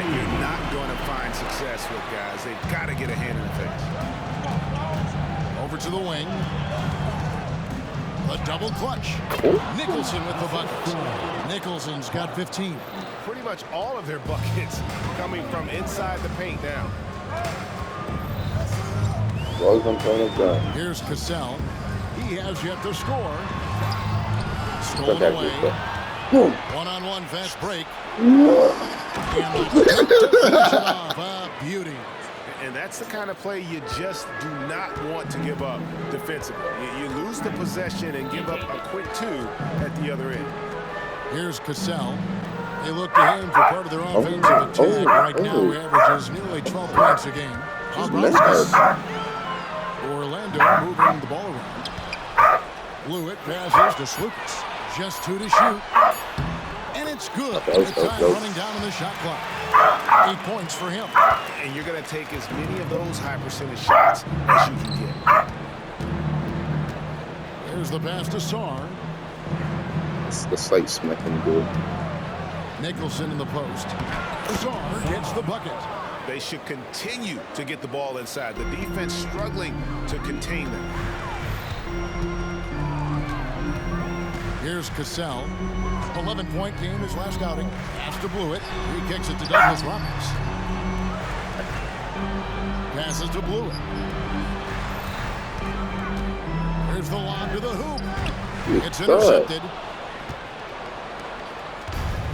that you're not going to find success with, guys. They've got to get a hand in the face. Over to the wing. The double clutch. Nicholson with the buckets. Nicholson's got 15. Pretty much all of their buckets coming from inside the paint now. Here's Cassell. He has yet to score. Stolen away. One-on-one fast break. And the to finish it off. A beauty. And that's the kind of play you just do not want to give up defensively. You lose the possession and give up a quick two at the other end. Here's Cassell. They look to him for part of their offensive attack. Right now, he averages nearly 12 points a game. Orlando moving the ball around. Blewett passes to Slukas. Just 2 to shoot. And it's good. The time running down on the shot clock. 8 points for him. And you're going to take as many of those high percentage shots as you can get. There's the pass to Sarr. It's the slight smacking good. Nicholson in the post. Sarr gets the bucket. They should continue to get the ball inside. The defense struggling to contain them. Here's Cassell. 11-point game his last outing. Pass to Blewett. He kicks it to Douglas Roberts. Passes to Blewett. Here's the lob to the hoop. It's intercepted.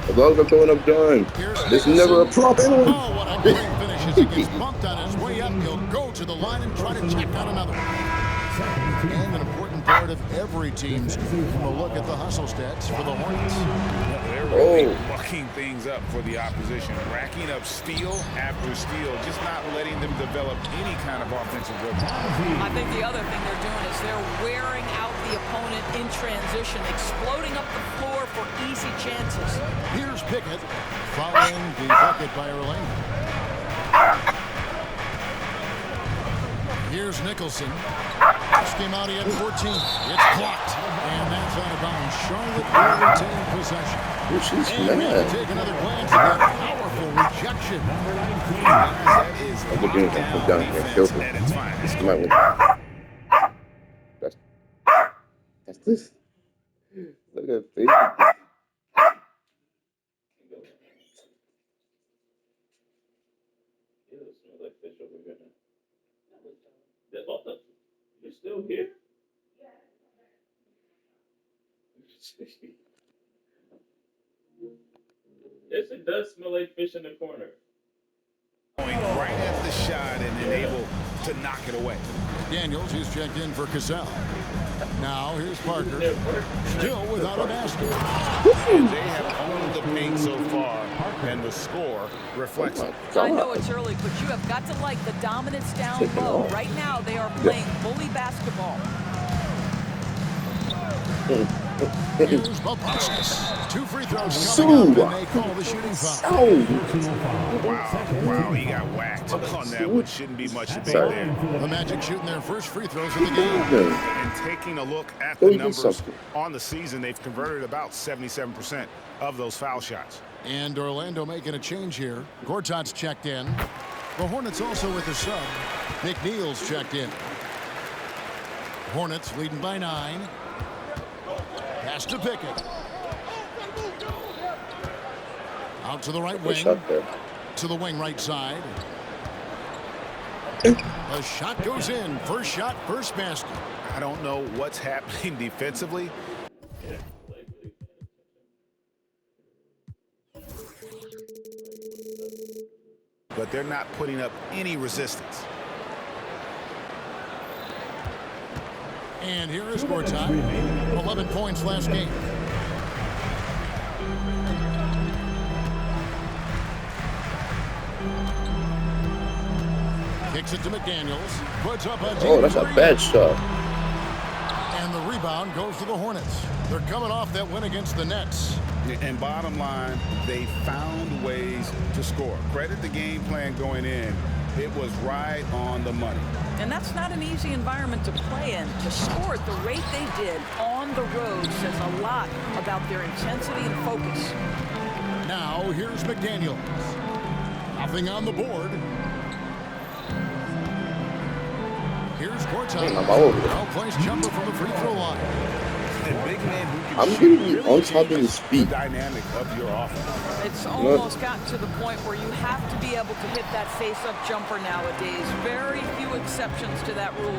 I'm going up done. There's never a problem. Oh, what a great finish as he gets bumped on his way up. He'll go to the line and try to check out another. And an important part of every team's game. We'll look at the hustle stats for the Hornets. They're really mucking things up for the opposition. Racking up steal after steal, just not letting them develop any kind of offensive rhythm. I think the other thing they're doing is they're wearing out the opponent in transition, exploding up the floor for easy chances. Here's Pickett following the bucket by Orlando. Here's Nicholson. Came out, he had 14. It's blocked. And that's out of bounds. Charlotte will retain possession. And we have to take another glance at that powerful rejection. That is lockdown defense at its finest. That's this. Look at this. You're still here? Yes, it does smell like fish in the corner. Going right at the shot and then able to knock it away. Daniels, he's checked in for Cassell. Now here's Parker. Still without a basket. And they have owned the paint so far, and the score reflects it. I know it's early, but you have got to like the dominance down low. Right now, they are playing bully basketball. Here's Bobrovskis. 2 free throws coming up, and they call the shooting foul. Wow, he got whacked on that one. Shouldn't be much debate there. The Magic shooting their first free throws of the game. And taking a look at the numbers on the season, they've converted about 77% of those foul shots. And Orlando making a change here. Gortat's checked in. The Hornets also with a sub. McNeil's checked in. Hornets leading by 9. Pass to Pickett. Out to the right wing. To the wing right side. The shot goes in. First shot, first basket. I don't know what's happening defensively. But they're not putting up any resistance. And here is Gortat. 11 points last game. Kicks it to McDaniels. Puts up a deep that's a bad shot. And the rebound goes to the Hornets. They're coming off that win against the Nets. And bottom line, they found ways to score. Credit the game plan going in. It was right on the money. And that's not an easy environment to play in. To score at the rate they did on the road says a lot about their intensity and focus. Now here's McDaniels. Nothing on the board. Here's Gortat. I'm all over it. Well-placed jumper from the free throw line. And big man who can I'm shoot gonna be really on top of changes his feet. the dynamic of your offense. It's almost gotten to the point where you have to be able to hit that face-up jumper nowadays. Very few exceptions to that rule.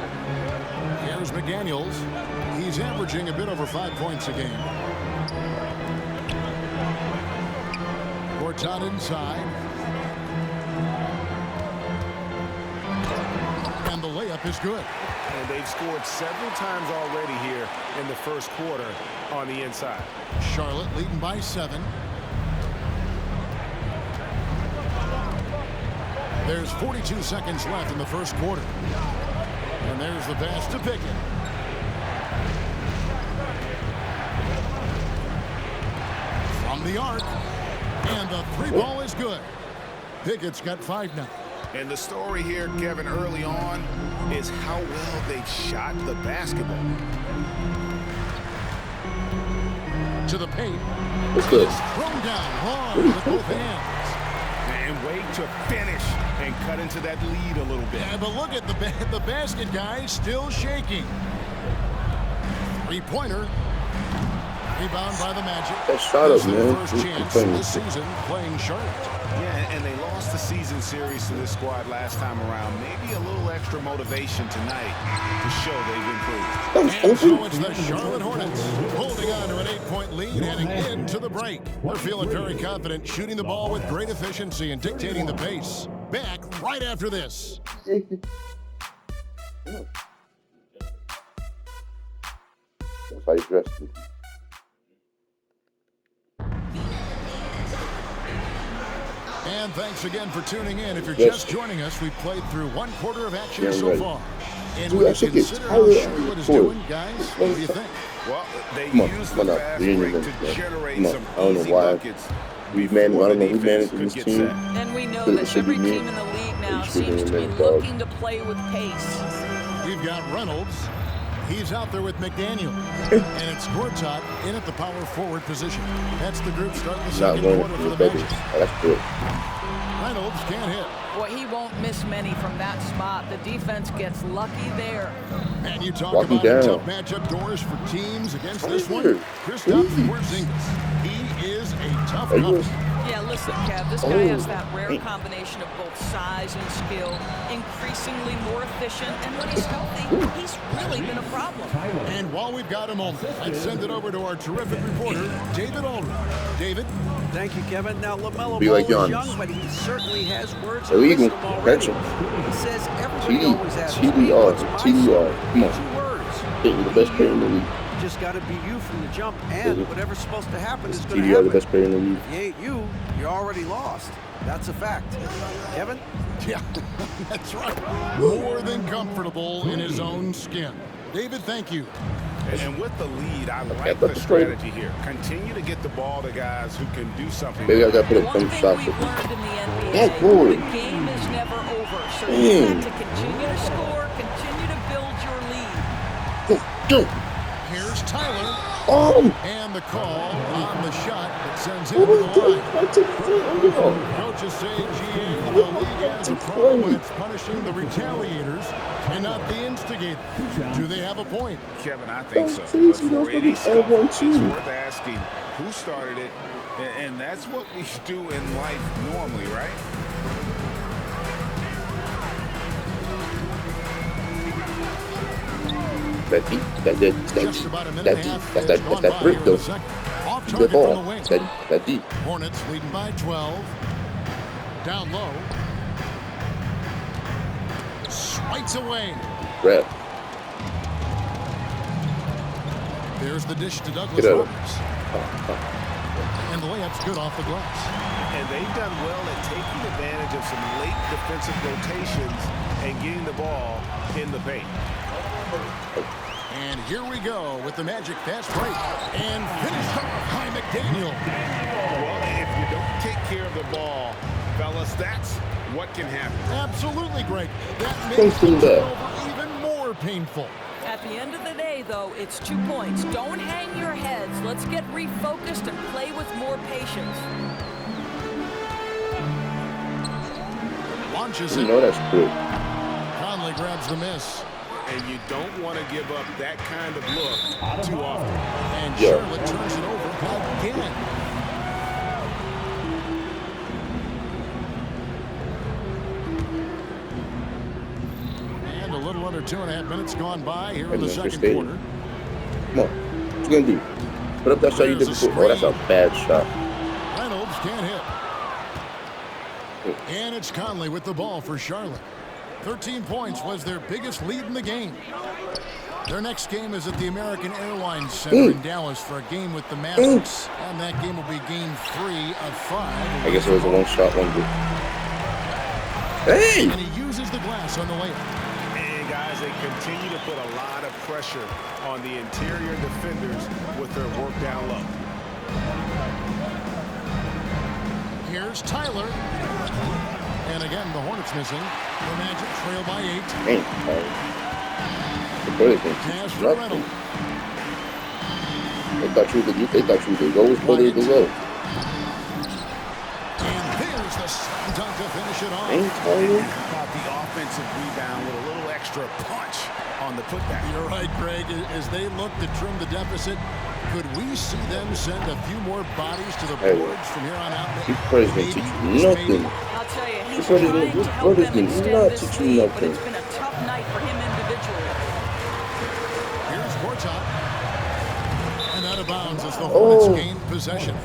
Here's McDaniels. He's averaging a bit over 5 points a game. Gortat inside. And the layup is good. And they've scored several times already here in the first quarter on the inside. Charlotte leading by 7. There's 42 seconds left in the first quarter. And there's the pass to Pickett. From the arc. And the 3-ball is good. Pickett's got 5 now. And the story here, Kevin, early on is how well they've shot the basketball. To the paint. What's good? Thrown down hard with both hands. And wait to finish and cut into that lead a little bit. Yeah, but look at the basket guy still shaking. 3-pointer. Rebound by the Magic. That shot up, This is their man. first chance this season playing Charlotte. Yeah, and they lost the season series to this squad last time around. Maybe a little extra motivation tonight to show they've improved. And so it's the Charlotte Hornets holding on to an 8-point lead heading into the break. They're feeling very confident, shooting the ball with great efficiency and dictating the pace. Back right after this. That's how you dress. And thanks again for tuning in. If you're Yes. just joining us, we've played through 1 quarter of action Yeah, so right. far. And Dude, when I you should get consider tired how of Charlotte is the doing, guys, what do you think? Well, they Come on, used come the on, fast we ain't break even- to generate come on. some I don't know easy why buckets. We man, I before don't know the who defense managed could this get team. set. And we know It that should be every me. team in the league now It should be seems to be me, dog. looking to play with pace. We've got Reynolds. He's out there with McDaniel. And it's Gortat in at the power forward position. That's the group starting the Not second running quarter for for the the baby. Magic. That's good. Reynolds can't hit. Boy, he won't miss many from that spot. The defense gets lucky there. And you talk Walk him about down. tough matchup doors for teams against Come this here. one. Kristaps Please. Porzingis. He is a tough Are you guy. Yeah, listen, Kev, this guy Oh, has that rare hey. combination of both size and skill, increasingly more efficient, and when he's healthy, he's really been a problem. And while we've got a moment, let's send it over to our terrific reporter, David Aldridge. David? Thank you, Kevin. Now, LaMelo Be Ball like is Giannis. young, but he certainly has words of Illegal. wisdom already. Catch him. He says everybody always asks me, TDR. what's my TDR. Come on. 2 words. Hitting the best player in the league. You just got to be you from the jump, and Mhm. whatever's supposed to happen is going to TDR, the happen. best player in the league. If you ain't you, you're already lost. That's a fact. Kevin? Yeah, that's right. More than comfortable in his own skin. David, thank you. And with the lead, I like but the the straight- strategy here. Continue to get the ball to guys who can do something. Maybe I gotta put One up some thing shots we've with him. learned in the NBA, That boy. the game is never over, so you've Damn. got to continue to score, continue to build your lead. Go, go. Here's Tyler. Oh, And the call on the shot that sends him to the line. Coaches say, GA, the league has a problem when it's punishing the retaliators and not the instigators. Do they have a point? Kevin, I think so. Please, But you for don't any fucking scuffle, add one it's too. worth asking who started it, and that's what we do in life normally, right? that deep, Just about a minute and a half has gone that by brick here in the though. second. Off The target from ball, the wing. that deep. Hornets leading by 12. Down low. Swipes away. Grab. There's the dish to Douglas Get out. Roberts. And the layup's good off the glass. And they've done well at taking advantage of some late defensive rotations and getting the ball in the paint. And here we go with the Magic fast break. And finished off by McDaniel. Well, if you don't take care of the ball, fellas, that's what can happen. Absolutely great. That Don't makes do the that. turnover even more painful. At the end of the day, though, it's 2 points. Don't hang your heads. Let's get refocused and play with more patience. launches You it. know that's quick. Conley grabs the miss. And you don't want to give up that kind of look too often. And Yeah. Charlotte turns it over again. And a little under 2.5 minutes gone by here in the second quarter. Come on. What you gonna do? Put up that shot you did There's a before. Oh, that's a bad shot. Reynolds can't hit. And it's Conley with the ball for Charlotte. 13 points was their biggest lead in the game. Their next game is at the American Airlines Center in Dallas for a game with the Mavericks. And that game will be game 3 of 5. I guess it was a one-shot, one good. Hey! And he uses the glass on the layup. And guys, they continue to put a lot of pressure on the interior defenders with their work down low. Here's Tyler. And again, the Hornets missing. The Magic trail by 8. Dang, Tyler. The Bullies didn't Pass teach to nothing. Reynolds. They thought you could go as far as they go. And there's the slam dunk to finish it off. Dang, Tyler. Caught the offensive rebound with a little extra punch on the putback. You're right, Greg. As they look to trim the deficit, could we see them send a few more bodies to the boards from here on out? These brothers didn't teach you nothing. I'll tell you, he's This brother trying didn't- to help this them brother did extend not this teach you lead, but nothing. it's been a tough night for him individually. Here's OrlvCha. And out of bounds as the Hornets gain possession.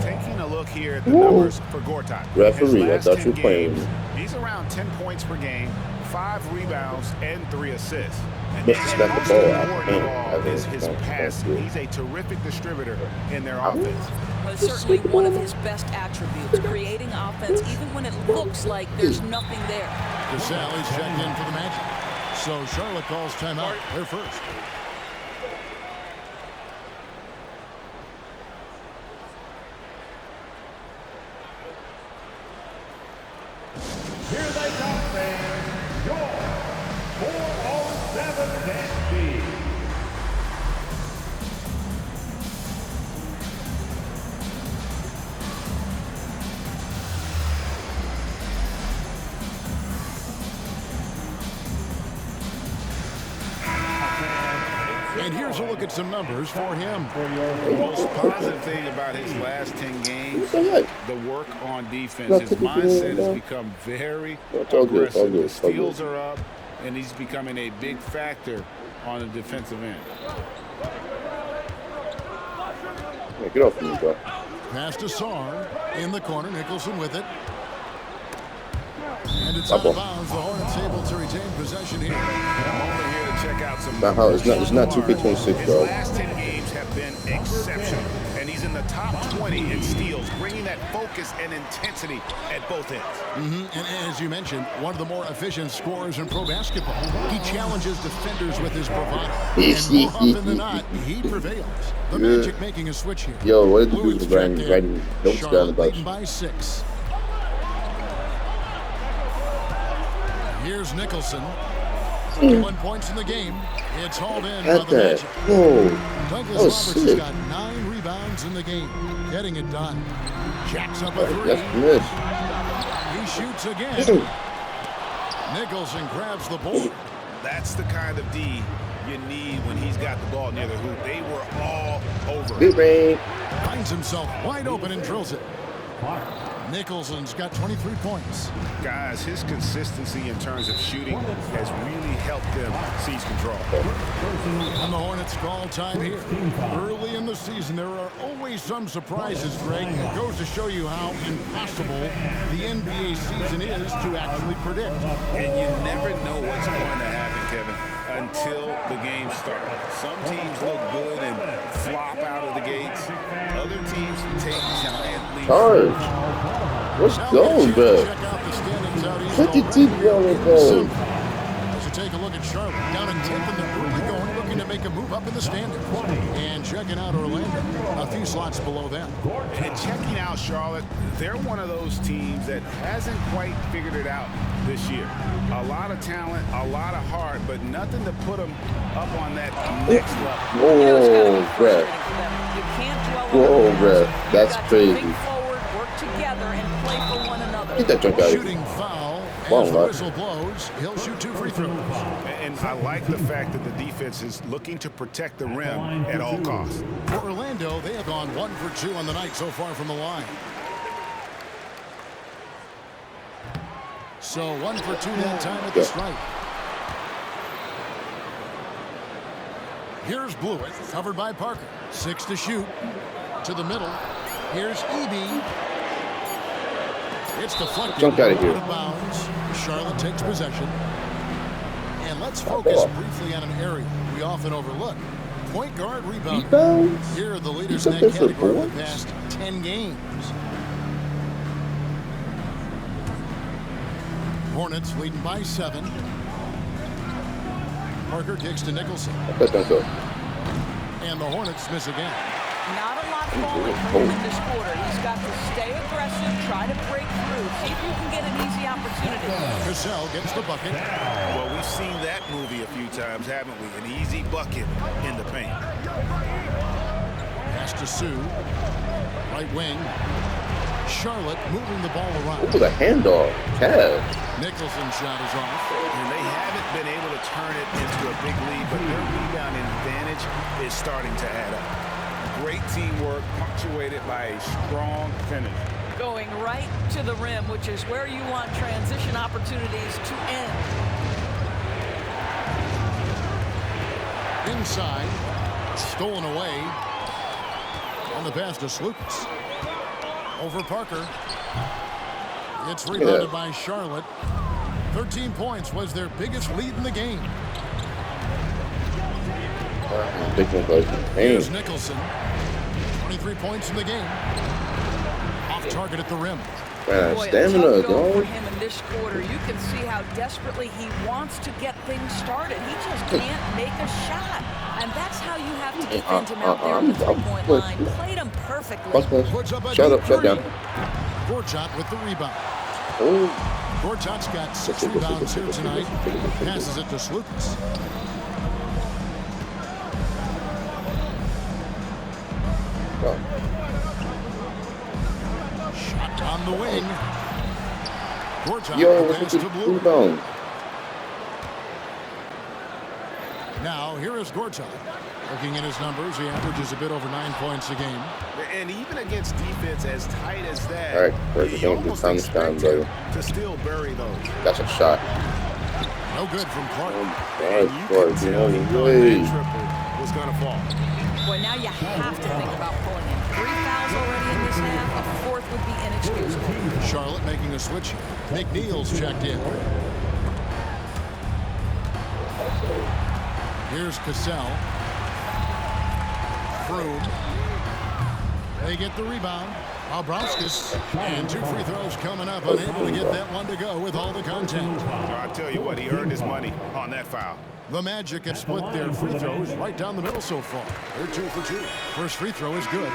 Taking a look here at the numbers for Gortat. Referee, His I last thought 10 you were playing. games, he's around 10 points per game, 5 rebounds, and 3 assists. And But it's not the most ball out. important of Man, all I think is his it's passing. good. He's a terrific distributor in their offense. But it's certainly one of his best attributes, creating offense even when it looks like there's nothing there. DeSally's checked in for the Magic. So Charlotte calls timeout. They're first. Here they come, fans. Your 407 Dance And here's a look at some numbers for him. The most positive thing about his last 10 games, What the heck? the work on defense. Not His typically mindset has doing become very It's all good, it's all aggressive. good, The it's all good. steals are up, and he's becoming a big factor on the defensive end. Yeah, get off me, bro. Pass to Sarr in the corner. Nicholson with it. And it's Up out of ball. bounds. The Hornets able to retain possession here. Over here to check out some. Not how- it's not 2K26, His bro. last 10 games have been exceptional, and he's in the top 20 in steals, bringing that focus and intensity at both ends. And as you mentioned, one of the more efficient scorers in pro basketball. He challenges defenders with his bravado. And more often than not, he prevails. The Yeah. Magic making a switch here. Yo, what did the Lewis dude writing checked in. notes down Charlotte about leading you? by 6. Here's Nicholson. 21 points in the game. It's hauled in by At the that. Magic. Whoa. Douglas That was Roberts has sick. got 9 rebounds in the game. Getting it done. Jacks up a That's 3. a miss. He shoots again. Hey. Nicholson grabs the board. That's the kind of D you need when he's got the ball near the hoop. They were all over it. Good rain. Finds himself wide open and drills it. Nicholson's got 23 points. Guys, his consistency in terms of shooting has really helped them seize control. And the Hornets call time here. Early in the season, there are always some surprises, Greg. It goes to show you how impossible the NBA season is to actually predict. And you never know what's going to happen, Kevin, until the game starts. Some teams look good and flop out of the gates. Other teams take giant leaps. Charge. What's Now going, we'll bro? check out the standings out east Put your already. teeth on it, bro. As you take a look at Charlotte, down in 10th in the early going, looking to make a move up in the standings. And checking out Orlando, a few slots below them. And checking out Charlotte, they're one of those teams that hasn't quite figured it out this year. A lot of talent, a lot of heart, but nothing to put them up on that next level. You know, it's gotta be Whoa, frustrating bruh. for them. You can't dwell on Whoa, the past. bruh. You've That's got to crazy. think forward, work together, and play for one another. Get that junk out of here. Shooting foul, As the whistle blows, he'll shoot 2 free throws. And I like the fact that the defense is looking to protect the rim at all costs. For Orlando, they have gone 1 for 2 on the night so far from the line. So 1 for 2 that time at the stripe. Here's Blewett, covered by Parker. 6 to shoot. To the middle. Here's Eby. It's deflected. Jump out of here. Out of bounds. Charlotte takes possession. And let's focus briefly on an area we often overlook. Point guard rebound. Here are the leaders in that category for the past 10 games. Hornets leading by 7. Parker kicks to Nicholson. And the Hornets miss again. Not a lot falling for him in this quarter. He's got to stay aggressive, try to break through, see if you can get an easy opportunity. Cassell gets the bucket. Well, we've seen that movie a few times, haven't we? An easy bucket in the paint. Pass to Sue. Right wing. Charlotte moving the ball around. Ooh, the handoff. Cav. Nicholson's shot is off. And they haven't been able to turn it into a big lead, but their rebounding advantage is starting to add up. Great teamwork, punctuated by a strong finish. Going right to the rim, which is where you want transition opportunities to end. Inside. Stolen away. On the pass to Slukas. Over Parker. It's rebounded by Charlotte. 13 points was their biggest lead in the game. Here's Nicholson. 23 points in the game. Off target at the rim. Boy, Stamina, for him in this quarter. You can see how desperately he wants to get things started. He just can't make a shot. And that's how you have to defend him out there at the three-point line. Played him perfectly. Shut up, shut down. Gortat with the rebound. Oh, Gortat's got 6 rebounds here tonight. Passes it to Slukas. Shot on the wing. Gortat pass to Blue. rebound. Now, here is Gortat. Looking at his numbers, he averages a bit over 9 points a game. And even against defense as tight as that, All right, first you game almost time, expect brother. him to still bury those. That's a shot. No good from Clark. And you could tell he thought that triple was going to fall. Boy, now you have to think about pulling in. 3 fouls already in this half. A 4th would be inexcusable. Charlotte making a switch here. McNeil's checked in. Here's Cassell. Froome. They get the rebound. Albrowskis. And 2 free throws coming up. Unable to get that one to go with all the contact. I tell you what, he earned his money on that foul. The Magic have split their free throws right down the middle so far. They're 2 for 2. First free throw is good.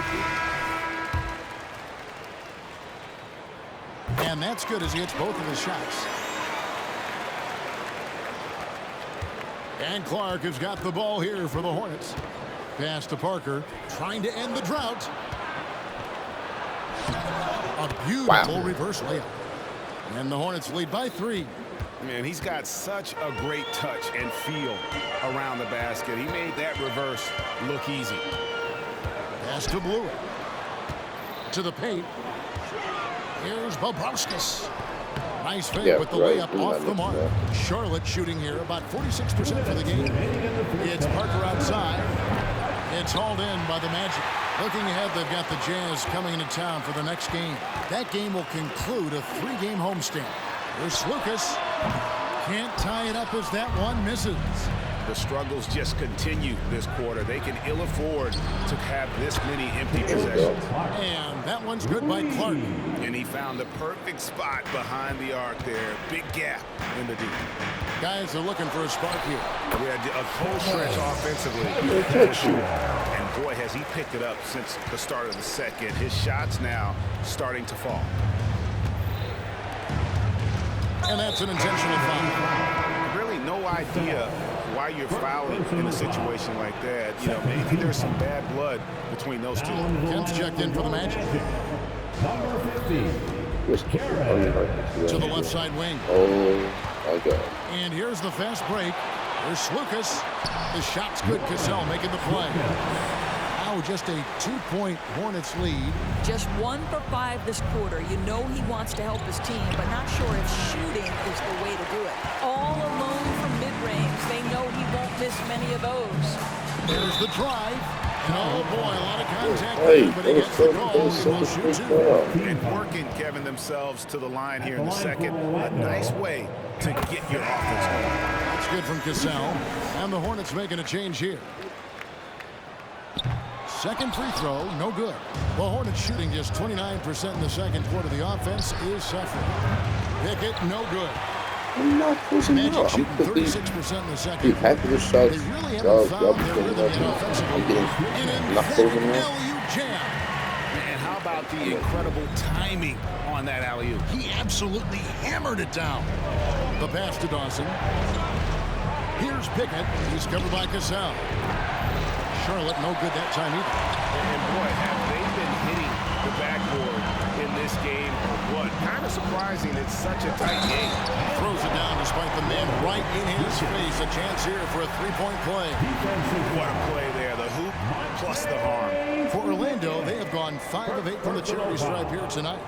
And that's good as he hits both of his shots. And Clark has got the ball here for the Hornets. Pass to Parker, trying to end the drought. A beautiful reverse layup. And the Hornets lead by 3. Man, he's got such a great touch and feel around the basket. He made that reverse look easy. Pass to Blewett. To the paint. Here's Bobrowskis. Nice fake with the layup off the mark. Charlotte shooting here about 46% for the game. It's Parker outside. It's hauled in by the Magic. Looking ahead, they've got the Jazz coming into town for the next game. That game will conclude a 3-game homestand. Here's Lucas. Can't tie it up as that one misses. The struggles just continue this quarter. They can ill afford to have this many empty possessions. And that one's good by Clark. And he found the perfect spot behind the arc there. Big gap in the deep. Guys are looking for a spark here. We had a cold stretch offensively for sure. And boy, has he picked it up since the start of the second. His shots now starting to fall. And that's an intentional foul. Really no idea why you're fouling in a situation like that. You know, maybe there's some bad blood between those two. Kemp's checked in for the Magic. Number 50. Yes. To the left side wing. Oh my God. And here's the fast break. Here's Lucas. The shot's good. Cassell making the play. Now just a 2-point Hornets lead. Just 1 for 5 this quarter. You know he wants to help his team, but not sure if shooting is the way to do it. All alone from mid-range. They know he won't miss many of those. There's the drive. And oh boy, a lot of contact Hey, there, but he gets the goal. He will shoot two. And working, Kevin, themselves to the line here in the second. A nice way to get your offense going. That's good from Cassell. And the Hornets making a change here. Second free throw, no good. The Hornets shooting just 29% in the second quarter. The offense is suffering. Pickett, no good. I'm not pushing Magic out. shooting I'm quickly. 36% in the second Dude, half of the shots. They really haven't found their rhythm yet offensively. I'm getting And knocked over an now. LU jam. And how about the incredible timing on that alley-oop? He absolutely hammered it down. The pass to Dawson. Here's Pickett. He's covered by Cassell. Charlotte, no good that time either. And boy, have they been hitting the backboard in this game or what? Kind of surprising it's such a tight game. Throws it down despite the man right in his face. A chance here for a three-point play. What a play there. The hoop plus the harm. For Orlando, they have gone 5 of 8 from the charity stripe here tonight.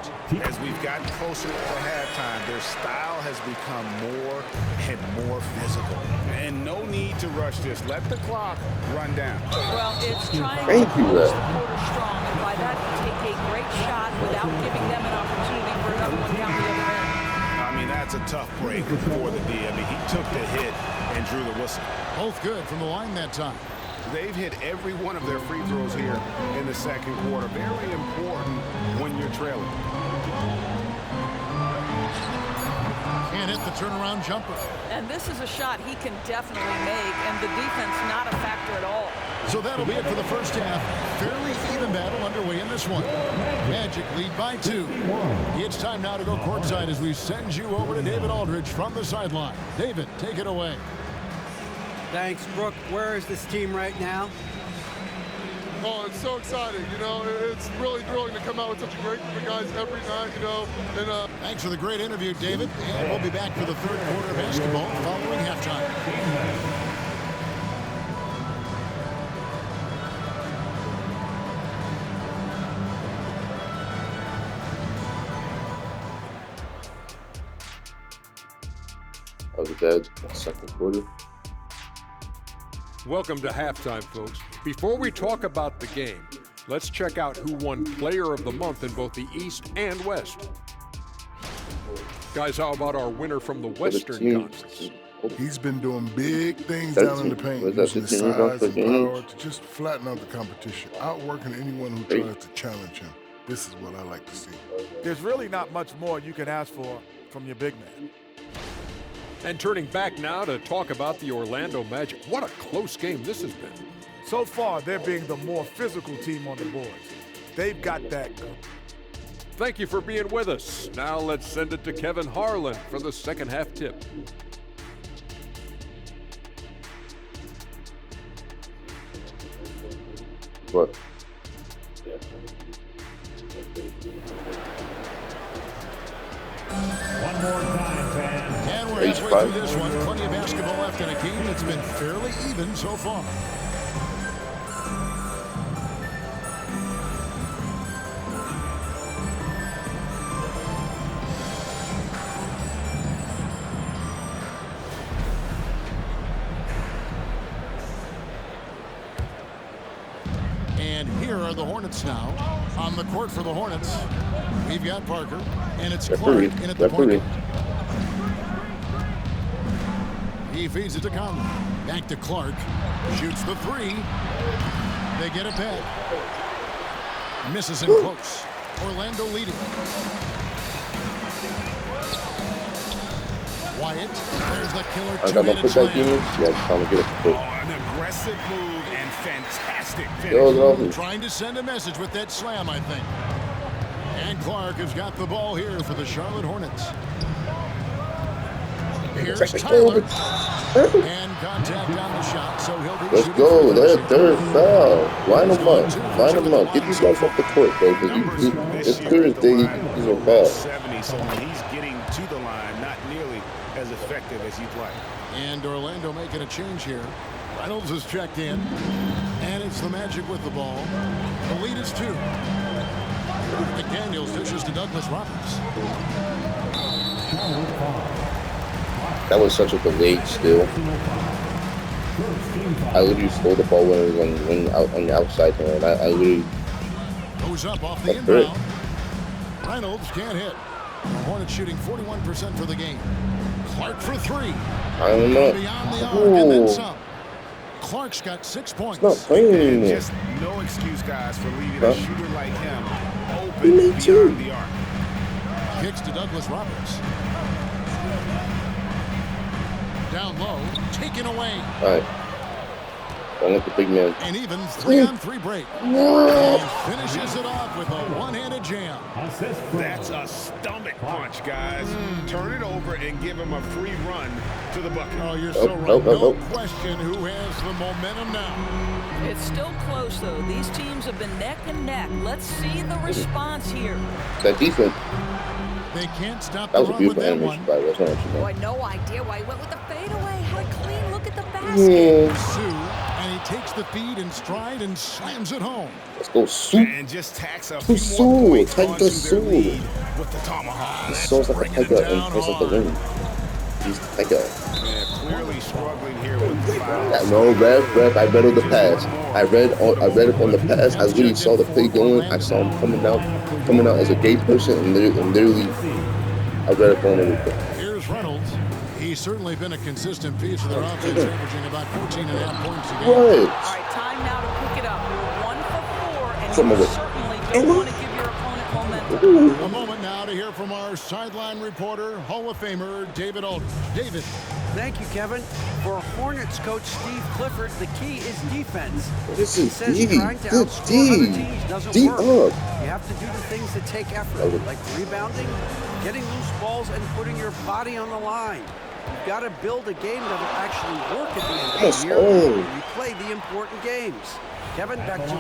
As we've gotten closer to halftime, their style has become more and more physical. And no need to rush this. Let the clock run down. Well, it's trying Thank to you, close Red. the quarter strong, and by that, take a great shot without giving them an opportunity for another one down the other end. I mean, that's a tough break for the D. I mean, he took the hit and drew the whistle. Both good from the line that time. They've hit every one of their free throws here in the second quarter. Very important when you're trailing. Can't hit the turnaround jumper. And this is a shot he can definitely make, and the defense not a factor at all. So that'll be it for the first half. Fairly even battle underway in this one. Magic lead by 2. It's time now to go courtside as we send you over to David Aldridge from the sideline. David, take it away. Thanks, Brooke. Where is this team right now? Oh, it's so exciting, you know. It's really thrilling to come out with such a great group of guys every night, you know. And Thanks for the great interview, David. And we'll be back for the third quarter of basketball following halftime. I was dead second quarter. Welcome to halftime, folks. Before we talk about the game, let's check out who won Player of the Month in both the East and West. Guys, how about our winner from the Western Conference? He's been doing big things down in the paint, using his size and power to just flatten out the competition, outworking anyone who tries to challenge him. This is what I like to see. There's really not much more you can ask for from your big man. And turning back now to talk about the Orlando Magic. What a close game this has been. So far, they're being the more physical team on the boards. They've got that going. Thank you for being with us. Now let's send it to Kevin Harlan for the second half tip. What? One more time, fans. And we're halfway through this one. Plenty of basketball left in a game that's been fairly even so far. And here are the Hornets now. On the court for the Hornets, we've got Parker, and it's Clark in at the point. He feeds it to Conley. Back to Clark. Shoots the 3. They get it back. Misses him close. Orlando leading. Wyatt. There's the killer I got my two-handed football slam. demons. Yeah, trying to get a foot. Oh, an aggressive move and fantastic finish. Yo. Trying to send a message with that slam, I think. And Clark has got the ball here for the Charlotte Hornets. Here's Tyler. And contact on the shot, so he'll be Let's go. That's third foul. Line them up. Line them up. Get these guys off the court, bro. It's Thursday. These are foul. 70, so when he's getting to the line, not nearly as effective as you'd like. And Orlando making a change here. Reynolds is checked in. And it's the Magic with the ball. The lead is 2. McDaniels dishes to Douglas Roberts. That was such a delayed steal. I literally stole the ball when it was on the outside hand. I literally goes up off the inbound. Reynolds can't hit. Hornets shooting 41% for the game. Clark for 3. I don't know. Beyond the arc and then some. Clark's got 6 points. Not playing anymore. Just no excuse, guys, for leaving a shooter like him open beyond the arc. Kicks to Douglas Roberts. Down low, taken away. All right. Don't let the big man. And even 3-on-3 break. And finishes it off with a one-handed jam. That's a stomach punch, guys. Turn it over and give him a free run to the bucket. Oh, you're so right. No question who has the momentum now. It's still close, though. These teams have been neck and neck. Let's see the response here. That defense. They can't stop that the was a run beautiful with that animation one. by West Ham. Boy, no idea why he went with the fadeaway. How clean look at the basket. Sue, and he takes the feed in stride and slams it home. Let's go, Sue. And just tacks a few more points onto their lead with the tomahawk. He sounds like a tiger in place of the ring. He's a tiger. Man, clearly struggling here with the foul. No, Rev, I read on the pass. I read it on the pass. I really saw the play going. I saw him coming out as a gay person, and literally, I read it on everything. Here's Reynolds. He's certainly been a consistent piece of their offense, averaging about 14.5 points a game. What? All right, time now to pick it up. You're 1 for 4, and you certainly don't want to give your opponent momentum. A moment now to hear from our sideline reporter, Hall of Famer David Aldridge. David. Thank you, Kevin. For Hornets coach Steve Clifford, the key is defense. This He is says D. trying to Good outscore D. other teams doesn't D work. up. You have to do the things that take effort, like rebounding, getting loose balls, and putting your body on the line. You've got to build a game that will actually work at the end of the year. You play the important games. Kevin, back to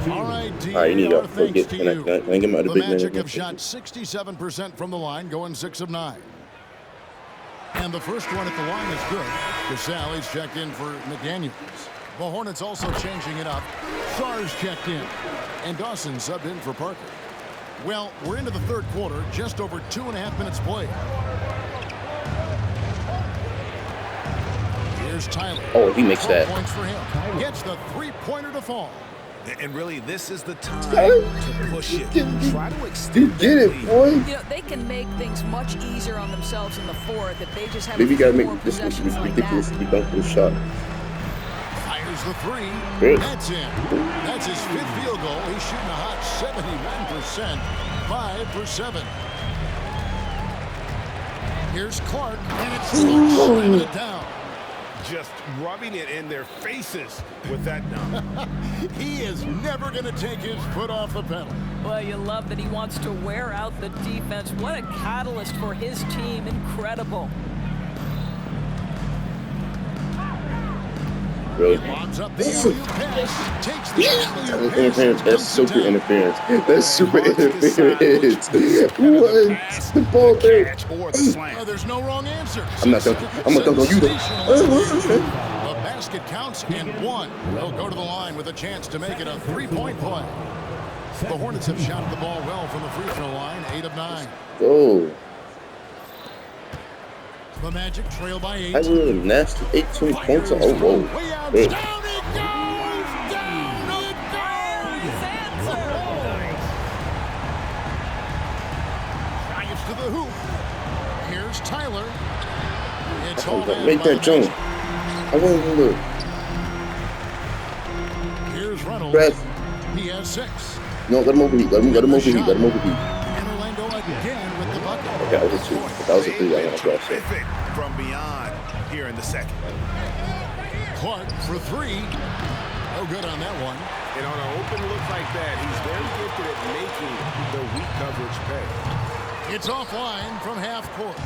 you. All right, D. All right, you need to Thanks get. to Can I you. get my other The big man? Magic have shot 67% from the line, going 6 of 9. And the first one at the line is good. Casale's checked in for McDaniels. The Hornets also changing it up. Sarge checked in. And Dawson subbed in for Parker. Well, we're into the third quarter, just over 2.5 minutes played. Here's Tyler. Oh, he makes 12 that. points for him. Gets the three-pointer to fall. And really, this is the time to push it. Try to extend You get it, boy. You know, they can make things much easier on themselves in the fourth if they just have Maybe you a few gotta make more this possessions like ridiculous that. to be done for the shot. Fires the 3. Good. That's in. That's his 5th field goal. He's shooting a hot 71%. 5 for 7. Here's Clark, and it's slamming it down. Just rubbing it in their faces with that dunk. He is never going to take his foot off the pedal. Well, you love that he wants to wear out the defense. What a catalyst for his team. Incredible. Really? Lobs up the alley-oop pass. Takes the alley-oop pass. Interference. That's super interference. That's super interference. What? The ball there. Oh, there's no wrong answer. I'm not dunking. I'm gonna dunk on you though. The basket counts and 1. They'll go to the line with a chance to make it a 3-point play. The Hornets have shot the ball well from the free throw line, 8 of 9. Go. The Magic trail by 8. I really nasty 18 points. Oh, whoa. Way out. Hey. Down it goes! Down it goes! Giants to the hoop. Here's Tyler. It's hauled in Make by that the jump. Magic. I want to look. Here's Reynolds. Brad. He has 6. No, let him overheat. Let him overheat. Let him overheat. And Orlando again with the bucket. Okay, that was a 2. If that was a 3, I want to cross it. Terrific from beyond here in the second. Clark for 3. No good on that one. And on an open look like that, he's very gifted at making the weak coverage pay. It's offline from half court.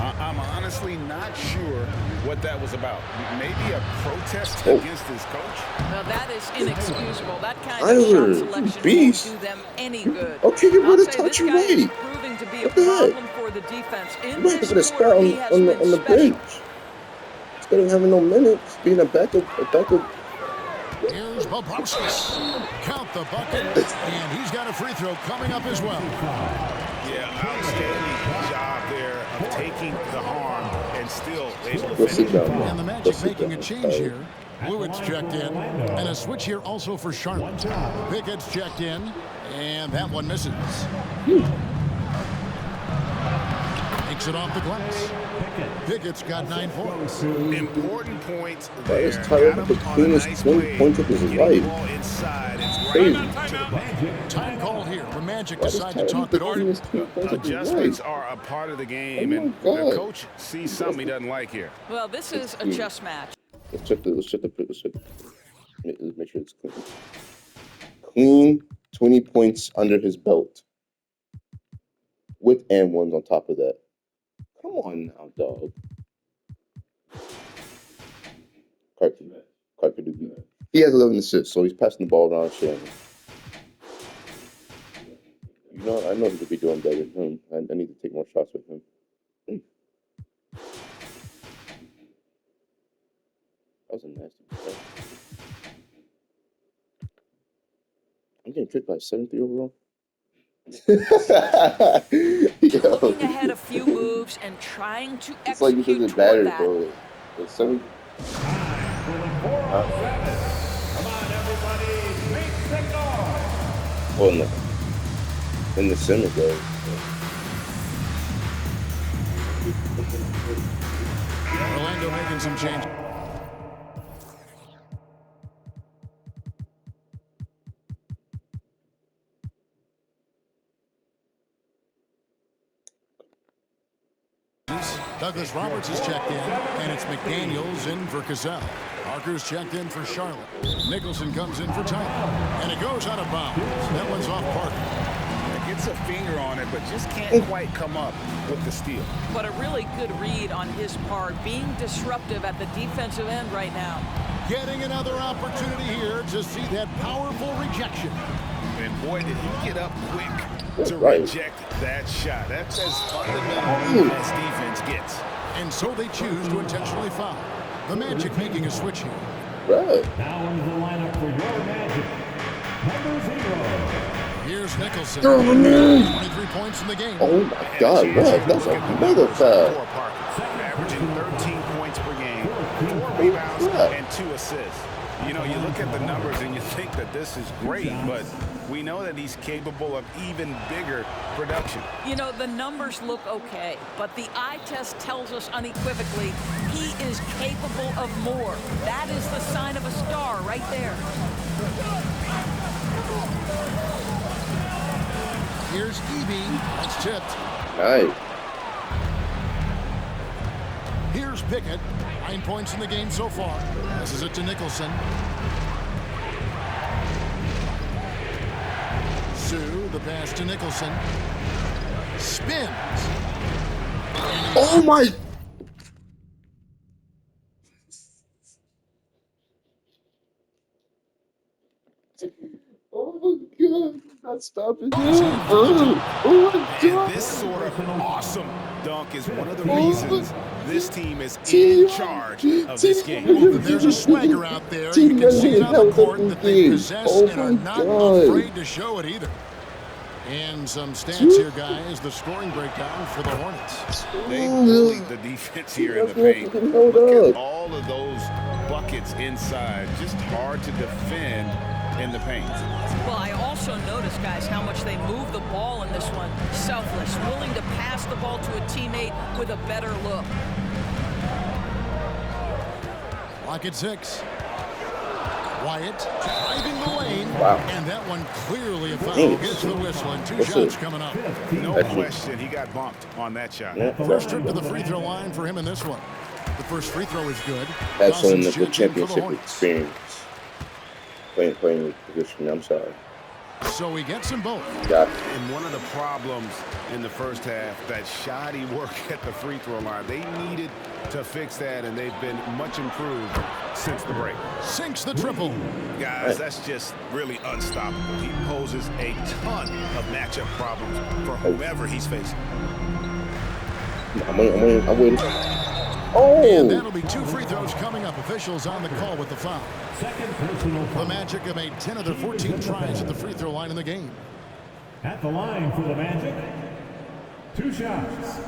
I'm honestly not sure what that was about. Maybe a protest against his coach? Well, that is inexcusable. That kind of shot selection won't do them any good. Okay, you're I'll going to say touch this your guy is way. proving to be a What the heck? problem for the defense. In You might this have a spot quarter, he has on been the special. bench. Instead of having no minutes, being a backup. Here's Bobrovskis. Count the bucket, and he's got a free throw coming up as well. Yeah, outstanding job there of taking the harm and still able to finish. And the Magic making a change here. Lewett's checked in, and a switch here also for Charlotte. Pickett's checked in, and that one misses. Takes it off the glass. Pickett's got 9 points. Important points there. That was Tyler the cleanest 20 points of his life. Crazy. Time call here. The Magic decide to talk it over. Adjustments are a part of the game, and the coach sees something he doesn't like here. Well, this is a chess match. Let's check. Let's make sure it's clean. Clean 20 points under his belt. With and ones on top of that. Come on now, dog. He has 11 assists, so he's passing the ball around, sharing. You know, I know he could be doing better than him. I need to take more shots with him. That was a nasty play. I'm getting tricked by 7-3 overall. Looking ahead a few moves and trying to it's like execute because it's toward battered, that. bro. It's 7. Well, in the center, though. Orlando making some change. Douglas Roberts is checked in, and it's McDaniels in for Cassell. Parker's checked in for Charlotte. Nicholson comes in for Tyler, and it goes out of bounds. That one's off Parker. Gets a finger on it, but just can't quite come up with the steal. But a really good read on his part, being disruptive at the defensive end right now. Getting another opportunity here to see that powerful rejection. And boy, did he get up quick to reject that shot. That's as fundamental as defense gets. And so they choose to intentionally foul. The Magic making a switch here. Right. Now into the lineup for your Magic, number 0. Here's Nicholson. 23 points in the game. Oh my God, Rev, that's a mega foul. Averaging 13 points per game, 4 rebounds, and 2 assists. You know, you look at the numbers and you think that this is great, but we know that he's capable of even bigger production. You know, the numbers look okay, but the eye test tells us unequivocally he is capable of more. That is the sign of a star right there. Here's Evie. That's tipped. Nice. Here's Pickett. 9 points in the game so far. Passes it to Nicholson. Sue, the pass to Nicholson. Spins. Oh my. Oh my God. Not stopping. Oh my God. This sort of awesome dunk is one of the reasons this team is in charge of this game. There's a swagger out there. You can see it on the court that they possess and are not afraid to show it either. And some stats here, guys. The scoring breakdown for the Hornets. They bullied the defense here in the paint. Look at all of those buckets inside. Just hard to defend in the paint. Well, I also noticed, guys, how much they move the ball in this one. Selfless, willing to pass the ball to a teammate with a better look. Lock at 6. Wyatt driving the lane. Wow. And that one clearly a foul. Gets the whistle and 2 shots coming up. No question, he got bumped on that shot. First trip to the free throw line for him in this one. The first free throw is good. That's on the championship experience. Playing the position, I'm sorry. So he gets them both. And one of the problems in the first half, that shoddy work at the free throw line. They needed to fix that, and they've been much improved since the break. Sinks the triple. Guys, that's just really unstoppable. He poses a ton of matchup problems for whoever he's facing. I'm waiting. Oh! And that'll be 2 free throws coming up. Officials on the call with the foul. The Magic have made 10 of their 14 tries at the free throw line in the game. At the line for the Magic, 2 shots.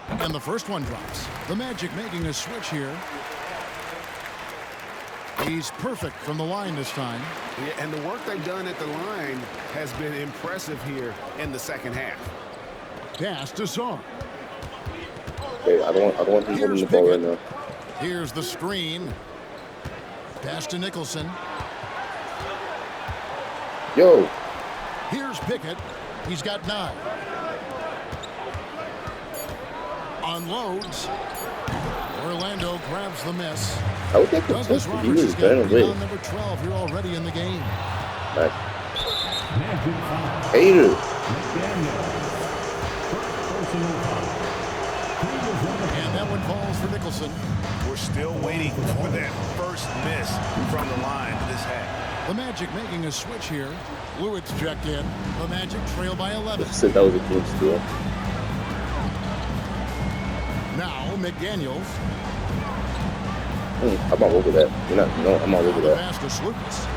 And the first one drops. The Magic making a switch here. He's perfect from the line this time. Yeah, and the work they've done at the line has been impressive here in the second half. Pass to Song. Hey, I don't want him holding the ball right now. Here's the screen. Pass to Nicholson. Yo. Here's Pickett. He's got 9. Unloads. Orlando grabs the miss. I would think Douglas Roberts has got rebound number 12 here already in the game. Nice. Hater. And that one falls for Nicholson. We're still waiting for that first miss from the line this half. The Magic making a switch here. Lewitt's checked in. The Magic trail by 11. Said that was a good steal. Now McDaniels. I'm all over that. You're not. No, I'm all over that. Pass to Lucas.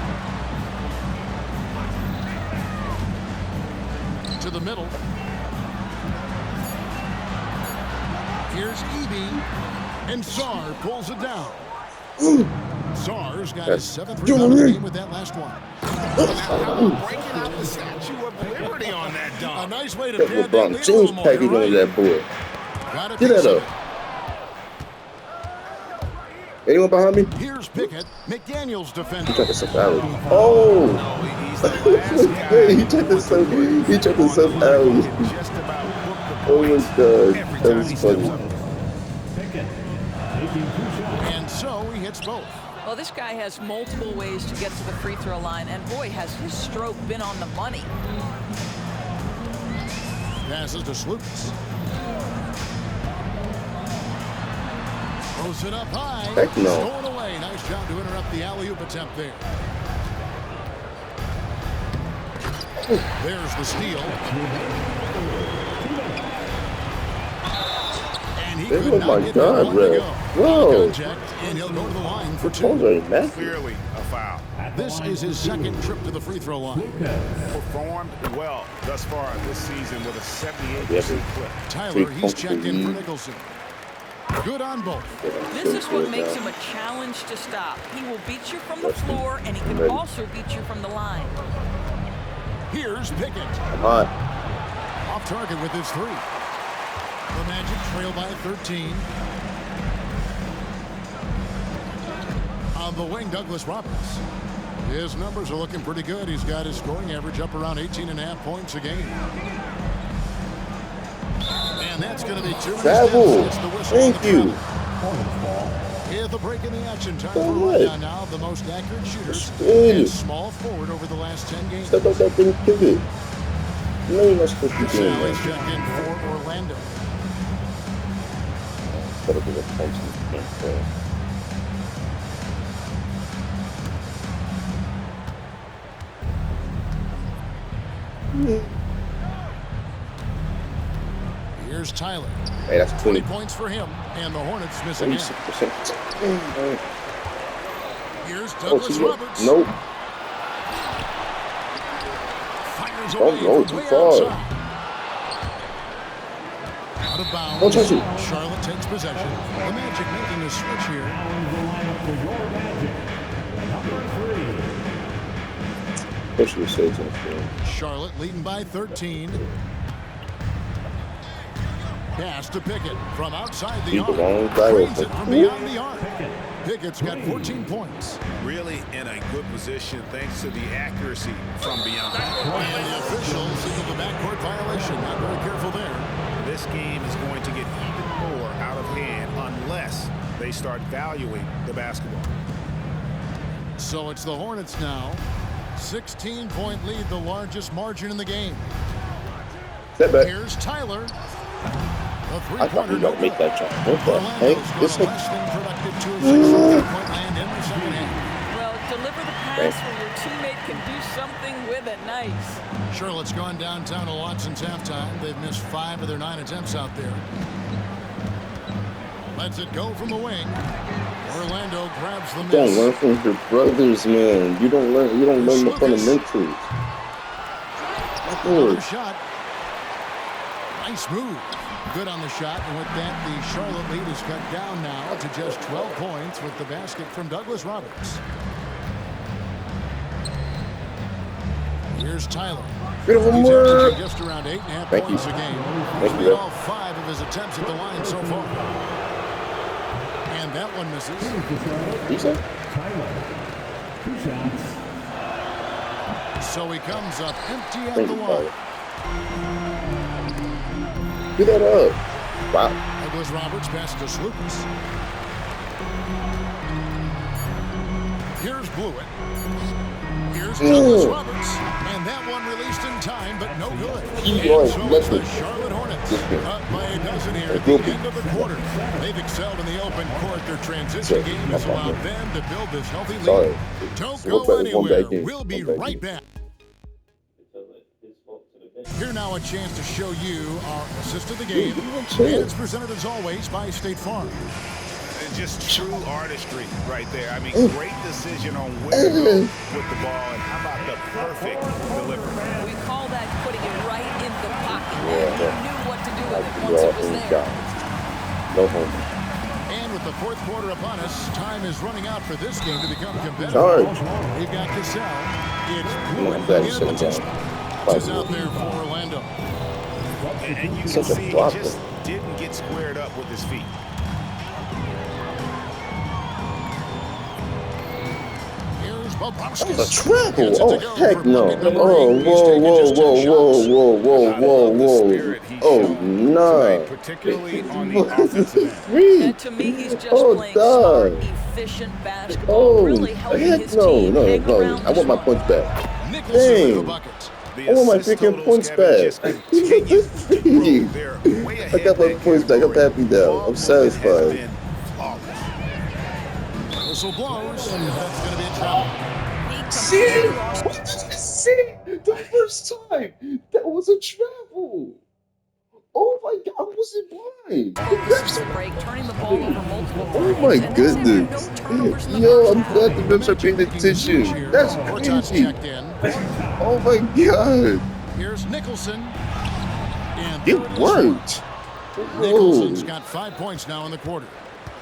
To the middle. Here's Eby, and Sarr pulls it down. Sarr's got his 7th rebound of the game with that last one. Breaking out the Statue of Liberty on that dunk. A nice way to pad that LeBron lead. James package on that boy. Get that up. Anyone behind me? Here's Pickett. McDaniels defending. He tried to sub alley. Oh! He tried to sub alley. Oh my god. That was funny. And so he hits both. Well, this guy has multiple ways to get to the free throw line, and boy, has his stroke been on the money. Passes to Lucas. Throws it up high. Heck no. Stolen away. Nice job to interrupt the alley-oop attempt there. There's the steal. And he could not get that one to go. Whoa. Contact, and he'll go to the line for 2. Clearly a foul. This is his 2nd trip to the free throw line. Performed well thus far this season with a 78% clip. Tyler, he's checked in for Nicholson. Good on both. This is what makes him a challenge to stop. He will beat you from the floor, and he can also beat you from the line. Here's Pickett. Hot. Off target with his 3. The Magic trail by 13. On the wing, Douglas Roberts. His numbers are looking pretty good. He's got his scoring average up around 18.5 points a game. And that's going to be 2 Travel. Thank you. Here's the break in the action. Time for a rundown now. The most accurate shooters and small forward over the last 10 games. Step up that thing, pivot. No, you're not supposed to be doing Sally's that. checked in for Orlando. Gotta be a punch. Here's Tyler. Hey, that's 20 points for him, and the Hornets miss again. 26%. Here's Douglas Roberts. Nope. Fires Don't away go from too way far. outside. Out of bounds. Don't touch it. Charlotte takes possession. The Magic making a switch here. Push the shades on the field. Charlotte leading by 13. Pass to Pickett from outside the Keep the arc. wrong guy Drains open. it from beyond the arc. Pickett's got 14 points. Really in a good position thanks to the accuracy from beyond. And the officials signal the backcourt violation. Not very careful there. This game is going to get even more out of hand unless they start valuing the basketball. So it's the Hornets now. 16-point lead, the largest margin in the game. Setback. Here's Tyler. I thought he don't make that shot. What the heck? This less than productive to a 16-point land in the second half. Well, deliver the pass where your teammate can do something with it. Nice. Charlotte's gone downtown to Watson's halftime. They've missed 5 of their 9 attempts out there. Lets it go from the wing. Orlando grabs the miss. Don't learn from your brothers, man. You don't learn the fundamentals. Another shot. Nice move. Good on the shot, and with that, the Charlotte lead is cut down now to just 12 points with the basket from Douglas Roberts. Here's Tyler. He's averaging just around 8.5 points a game. He's made all 5 of his attempts at the line so far. And that one misses. So he comes up empty at the line. Get that up. Wow. Douglas Roberts passes to Lucas. Here's Blewett. Here's Douglas Roberts. And that one released in time, but no good. And so it's the Charlotte Hornets. Up by a dozen here at the end of the quarter. They've excelled in the open court. Their transition game has allowed them to build this healthy lead. Don't go anywhere. We'll be right back. Here now a chance to show you our assist of the game. And it's presented as always by State Farm. Just true artistry right there. I mean, great decision on where to go with the ball, and how about the perfect delivery. We call that putting it right in the pocket. And he knew what to do with it once it was there. No home. And with the fourth quarter upon us, time is running out for this game to become competitive. We've got Cassell. It's Blewett in is out there for Orlando. And you can see he just didn't get squared up with his feet. Here's Bobrovsky. The travel. Oh, heck no. Oh, whoa. Oh, no. Particularly on the offensive end. And to me, he's just playing smart, efficient basketball. Really helping his team hang around. I want my points back. Dang. I want my freaking points back. I got my points back. I'm happy now. I'm satisfied. Whistle blows. That's going to be a travel. See? The first time. That was a travel. Oh my God, I wasn't blind. Oh my goodness. Yo, I'm glad the refs are paying attention. That's crazy. Oh my God. Here's Nicholson. It worked. Nicholson's got 5 points now in the quarter.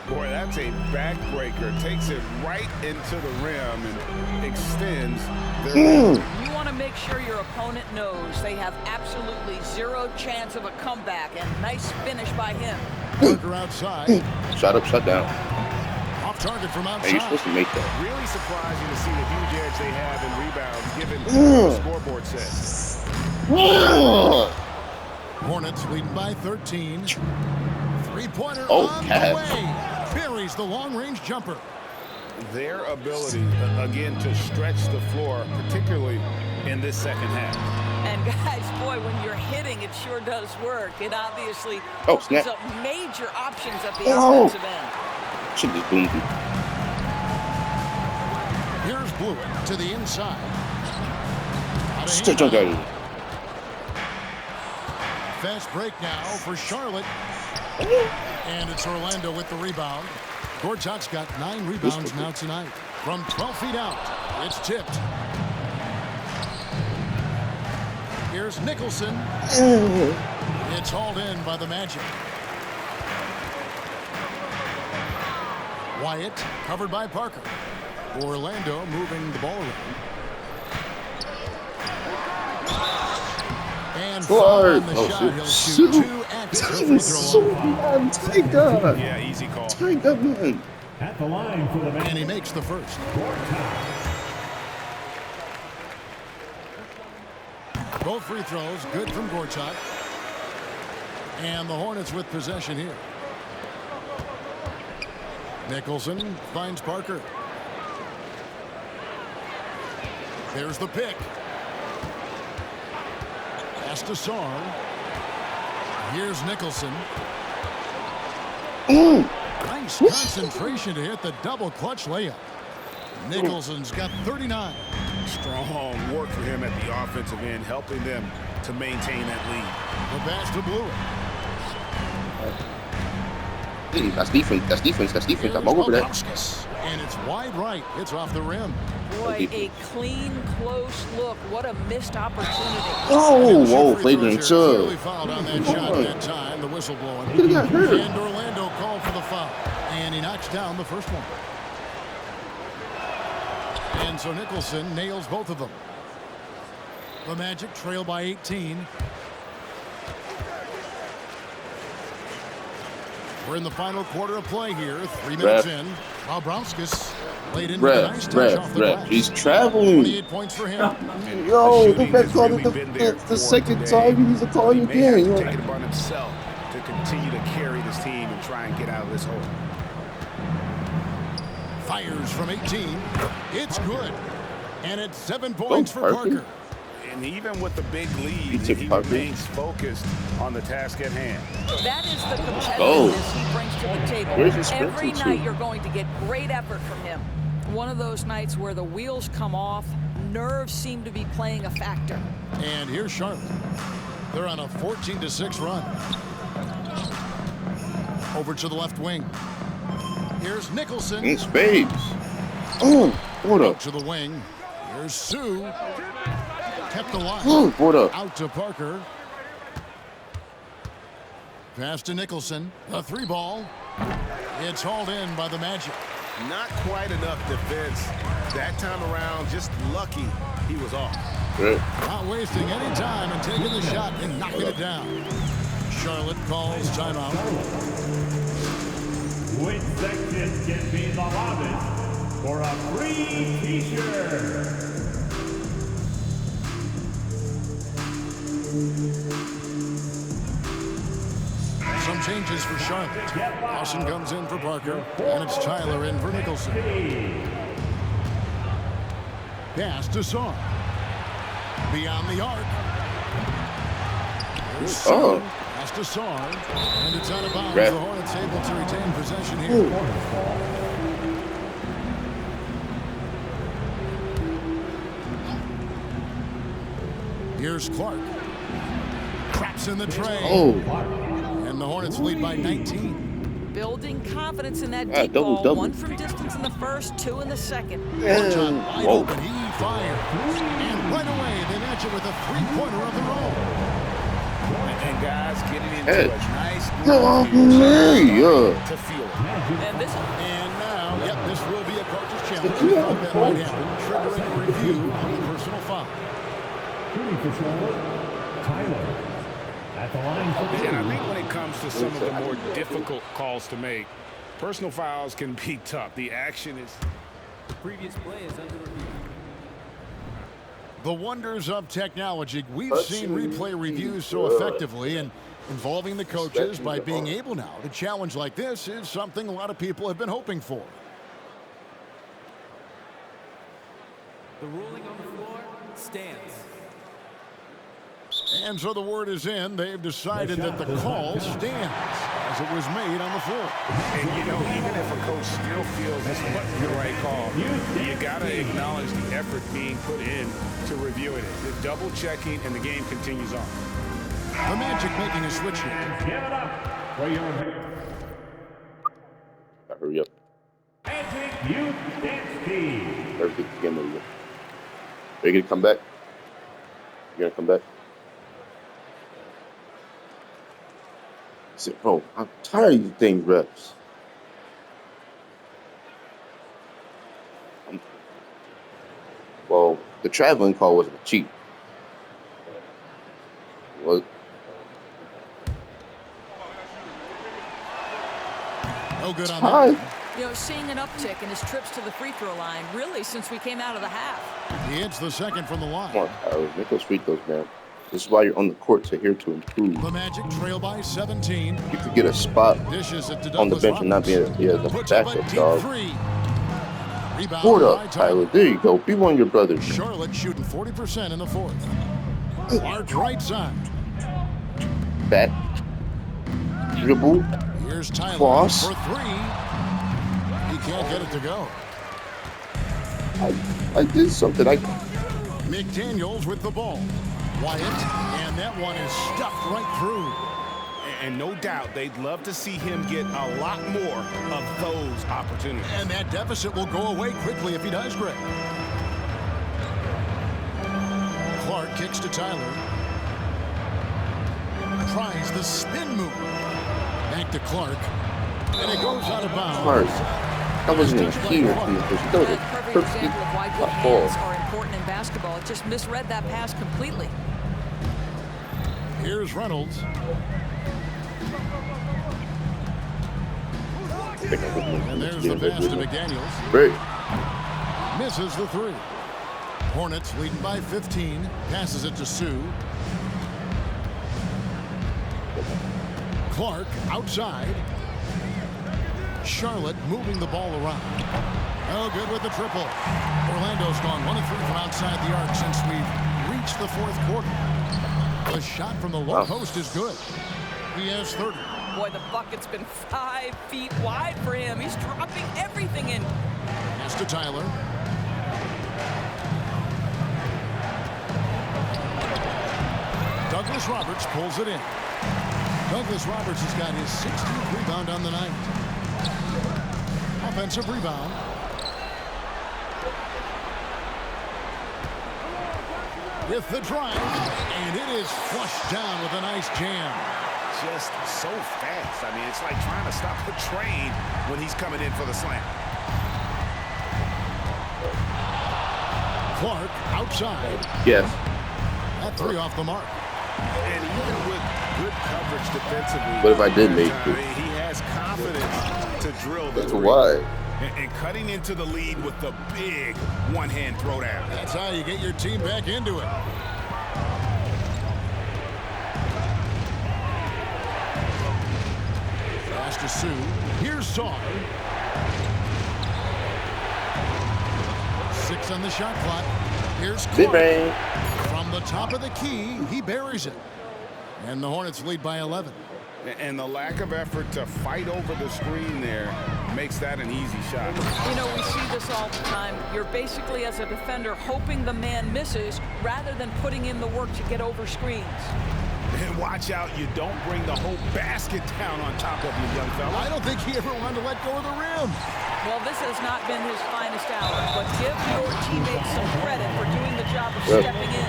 Boy, that's a backbreaker. Takes it right into the rim and extends their You want to make sure your opponent knows they have absolutely zero chance of a comeback, and nice finish by him. Worker outside. Shut up, shut down. Off target from outside. Hey, you're supposed to make that. Really surprising to see the huge edge they have in rebounds, given the scoreboard says. Hornets leading by 13. Three-pointer on the way. Buries the long-range jumper. Their ability, again, to stretch the floor, particularly in this second half. And guys, boy, when you're hitting, it sure does work. It obviously opens up major options at the offensive end. Should be boomed. Here's Blewett to the inside. Still got Fast break now for Charlotte. And it's Orlando with the rebound. Gorchak's got 9 rebounds now tonight. From 12 feet out, it's tipped. Here's Nicholson. It's hauled in by the Magic. Wyatt covered by Parker. Orlando moving the ball around. And on the shot, he'll shoot 2 at the so beyond Tiger. Yeah, easy call. Tiger, man. At the line for the man. And he makes the first. Both free throws good from Gorchak. And the Hornets with possession here. Nicholson finds Parker. There's the pick. Pass to Sarr. Here's Nicholson. Nice concentration to hit the double clutch layup. Nicholson's got 39. Strong work for him at the offensive end, helping them to maintain that lead. The pass to Blewett. That's defense. That's defense. That's defense. I'm over that. And it's wide right. It's off the rim. Boy, a clean, close look. What a missed opportunity. Oh, whoa, Flagrant clearly fouled on that shot at that time. The whistle blowing. And Orlando called for the foul. And he knocks down the first one. And so Nicholson nails both of them. The Magic trail by 18. We're in the final quarter of play here. 3 minutes in. OrlvCha laid in with a nice touch off the glass. He's traveling. 28 points for him. Yo, the vet called it the second time. He needs to call you again. He has to take it upon himself to continue to carry this team and try and get out of this hole. Fires from 18. It's good. And it's 7 points for Parker. And even with the big lead, he remains focused on the task at hand. That is the competitiveness he brings to the table. Every night you're going to get great effort from him. One of those nights where the wheels come off, nerves seem to be playing a factor. And here's Charlotte. They're on a 14-6 run. Over to the left wing. Here's Nicholson. In spades. Oh, what up? To the wing. Here's Sue. Kept the line. Oh, what up? Out to Parker. Pass to Nicholson. A 3-ball. It's hauled in by the Magic. Not quite enough defense that time around. Just lucky he was off. Right. Not wasting any time and taking the shot and knocking it down. Charlotte calls timeout. Which section can be the loudest for a free t-shirt? Some changes for Charlotte. Lawson comes in for Parker, and it's Tyler in for Nicholson. Pass to Sarr. Beyond the arc. Oh. Pass to Sarr, and it's out of bounds. The Hornets able to retain possession here. Here's Clark. Traps in the tray. Oh. And the Hornets lead by 19. Building confidence in that deep ball. Double. 1 from distance in the first, 2 in the second. Wide open, he fires. And right away, they match it with a 3-pointer of their own. And guys getting into a nice to feel it. And now, this will be a coach's challenge. That might happen, triggering a review on the personal foul. Tyler. At the line for And I think when it comes to some of the more difficult calls to make, personal fouls can be tough. The action is... The previous play is under review. The wonders of technology. We've seen replay reviews so effectively, and involving the coaches by being able now to challenge like this is something a lot of people have been hoping for. The ruling on the floor stands. And so the word is in. They've decided that the call stands as it was made on the floor. And, you know, even if a coach still feels this wasn't the right call, you got to acknowledge the effort being put in to review it. The double checking, and the game continues on. The Magic making a switch here. Give it up for your Hurry up. Magic Youth Dance Team. Perfect. Are you going to come back? You going to come back? I said, bro, I'm tired of you things, reps. Well, the traveling call wasn't cheap. Well, no good on that. You know, seeing an uptick in his trips to the free throw line, really, since we came out of the half. He hits the second from the line. Come on, make those free throws, man. This is why you're on the court, to here to improve. The Magic trail by 17. You could get a spot on the bench and not be a backup, dog. Rebound Hold by up, Tyler. There you go. Be one of your brothers. Charlotte shooting 40% in the fourth. Clark right side. Back. Dribble. Here's Tyler Cross. for three. He can't get it to go. I did something. McDaniels with the ball. Wyatt, and that one is stuffed right through. And no doubt they'd love to see him get a lot more of those opportunities. And that deficit will go away quickly if he does, Greg. Clark kicks to Tyler. Tries the spin move. Back to Clark. And it goes out of bounds. Clark. That wasn't even here. That was a Perfect perfect example of why good ball. hands are important in basketball. It just misread that pass completely. Here's Reynolds. And there's the pass to McDaniels. Great. Misses the three. Hornets leading by 15. Passes it to Sue. Clark outside. Charlotte moving the ball around. Oh, good with the triple. Orlando's gone 1 of 3 from outside the arc since we've reached the fourth quarter. The shot from the low post is good. He has 30. Boy, the bucket's been 5 feet wide for him. He's dropping everything in. Pass to Tyler. Douglas Roberts pulls it in. Douglas Roberts has got his 16th rebound on the night. Offensive rebound. With the drive, and it is flushed down with a nice jam. Just so fast. I mean, it's like trying to stop a train when he's coming in for the slam. Clark outside. Yes. That three off the mark. And even with good coverage defensively, What if I did make it? he has confidence to drill the That's three. why. And cutting into the lead with the big one-hand throwdown. That's how you get your team back into it. Pass to Sue. Here's Saw. 6 on the shot clock. Here's Clark. From the top of the key, he buries it. And the Hornets lead by 11. And the lack of effort to fight over the screen there makes that an easy shot. You know, we see this all the time. You're basically, as a defender, hoping the man misses rather than putting in the work to get over screens. And watch out, you don't bring the whole basket down on top of you, young fella. I don't think he ever wanted to let go of the rim. Well, this has not been his finest hour, but give your teammates some credit for doing the job of stepping in.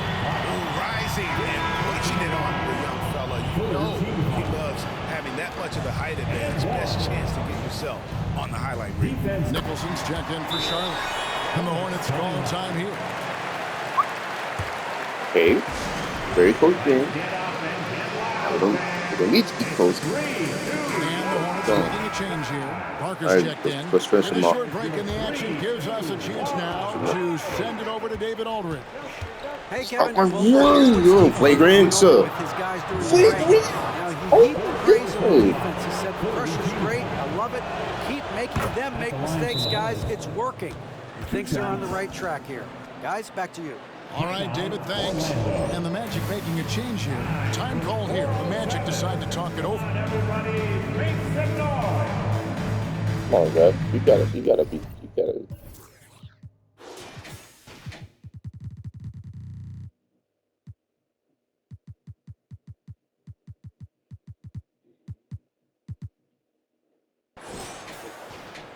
Rising and pushing it on the young fella. You know he loves having that much of the height advantage. Best chance to get yourself on the highlight reel. Nicholson's checked in for Charlotte. And the Hornets calling time here. Okay. Very close game. We don't need to be close. And the Hornets making a change here. Parker's checked in. Let's fresh And him a up. short break in the action gives us a chance now to send it over to David Aldridge. Hey, Kevin. Flagrant. His guys doing great. He heaped the praise on the defense. He said the pressure's great. I love it. Keep making them make mistakes, guys. It's working. He thinks they're on the right track here. Guys, back to you. All right, David, thanks. And the Magic making a change here. Time call here. The Magic decide to talk it over. Come on, guys. You gotta be.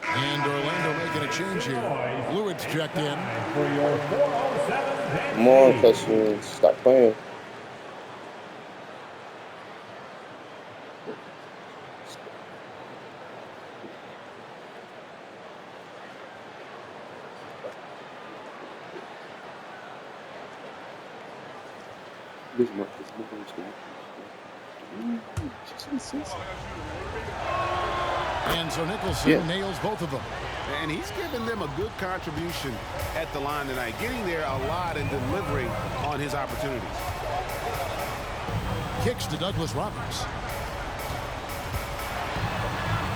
And Orlando making a change here. Lewitt's checked in. Come on, Custer. Stop playing. And so Nicholson nails both of them. And he's given them a good contribution at the line tonight, getting there a lot and delivering on his opportunities. Kicks to Douglas Roberts.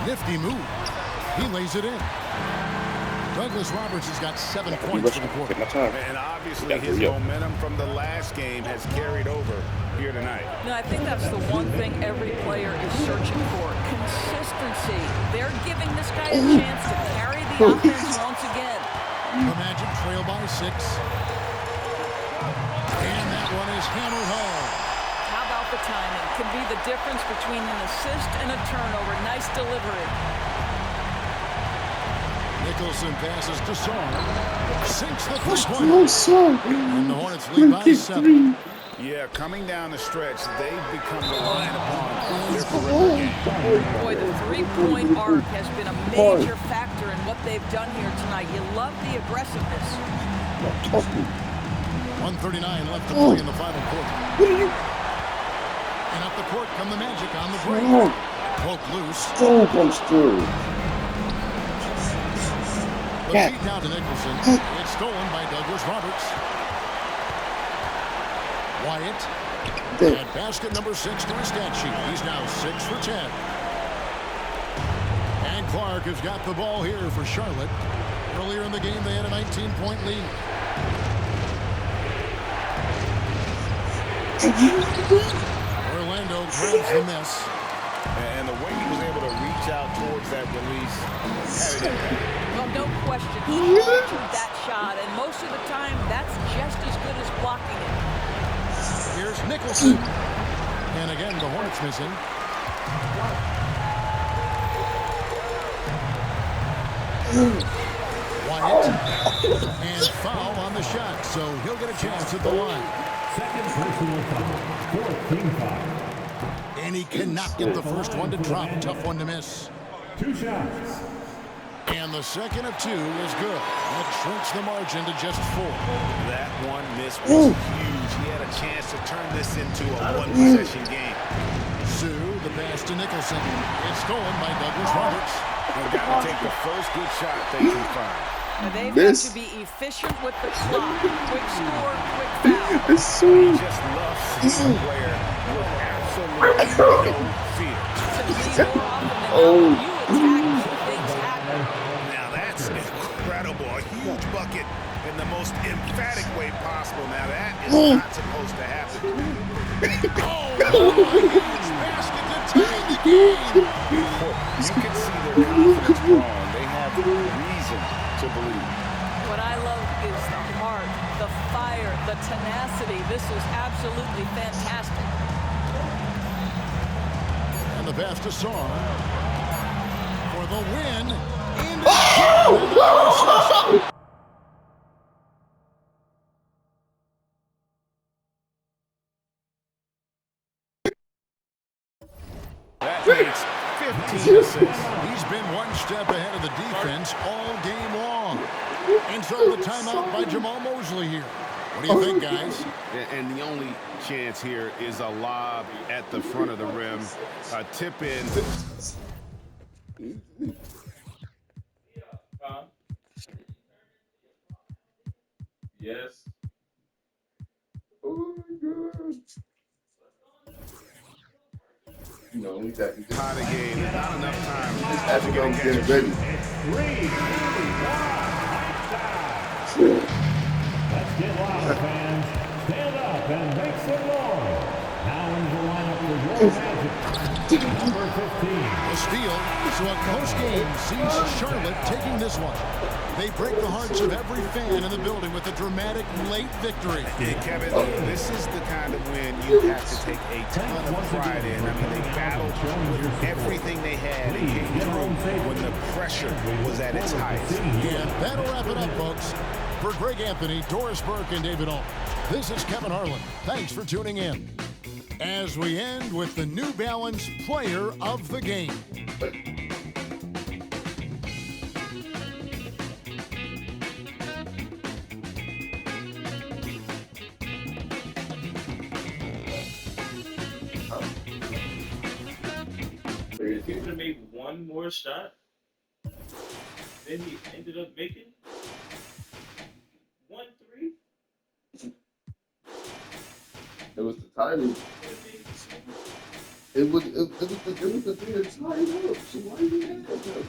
Nifty move. He lays it in. Douglas Roberts has got 7 points in the quarter. And obviously his momentum from the last game has carried over here tonight. No, I think that's the one thing every player is searching for. Consistency. They're giving this guy a chance to carry the offense once again. The Magic trail by 6. And that one is hammered home. How about the timing? Can be the difference between an assist and a turnover. Nice delivery. Nicholson passes to Saul. Sinks the three-pointer. And the Hornets lead by 7. Yeah, coming down the stretch, they've become reliant upon their perimeter game. Boy, the three-point arc has been a major factor in what they've done here tonight. You love the aggressiveness. 1:39 left to play in the final quarter. And up the court come the Magic on the break. Broke loose. The feed now to Nicholson. It's stolen by Douglas Roberts. Wyatt. And basket number 6 to his stat sheet. He's now 6 for 10. And Clark has got the ball here for Charlotte. Earlier in the game, they had a 19-point lead. Orlando grabs the miss. And the way he was able to reach out towards that release had an impact. Well, no question. He altered that shot, and most of the time, that's just as good as blocking it. Here's Nicholson. And again, the Hornets missing. Wyatt. And foul on the shot, so he'll get a chance at the line. Second personal foul. 14 foul. And he cannot get the first one to drop. Tough one to miss. 2 shots. And the second of 2 is good. That shrinks the margin to just 4. That one miss was huge. He had a chance to turn this into a one-possession game. Sue, the pass to Nicholson. It's stolen by Douglas Roberts. They've got to take the first good shot they can find. Now they've got to be efficient with the clock. Quick score, quick foul. It's so he just loves seeing a player with absolutely no fear. To me, more often than not, you attack, things happen. Now that's incredible. A huge bucket in the most emphatic way possible. Now that is not supposed to happen. Basket to tie the game. You can see their confidence growing. They have reason to believe. What I love is the heart, the fire, the tenacity. This is absolutely fantastic. And the pass to Song for the win. And that makes 15 to 6. He's been one step ahead of the defense all game long. And so the timeout by Jamal Mosley here. What do you think, guys? And the only chance here is a lob at the front of the rim. A tip in. Yes. Oh my God. You know, we got Tie the game. Not enough time. to get ready. 3, 2, 1, let's get loud, fans. Stand up and make some noise. Now into the lineup for your Magic. Number 15. A steal, so a close game sees Charlotte taking this one. They break the hearts of every fan in the building with a dramatic late victory. And Kevin, this is the kind of win you have to take a ton of pride in. I mean, they battled with everything they had and came through when the pressure was at its highest. And that'll wrap it up, folks. For Greg Anthony, Doris Burke, and David Alt, this is Kevin Harlan. Thanks for tuning in. As we end with the New Balance Player of the Game. He could have made one more shot. Then he ended up making 1 3. It was the timing. It was the thing that tied up. So why did you have that?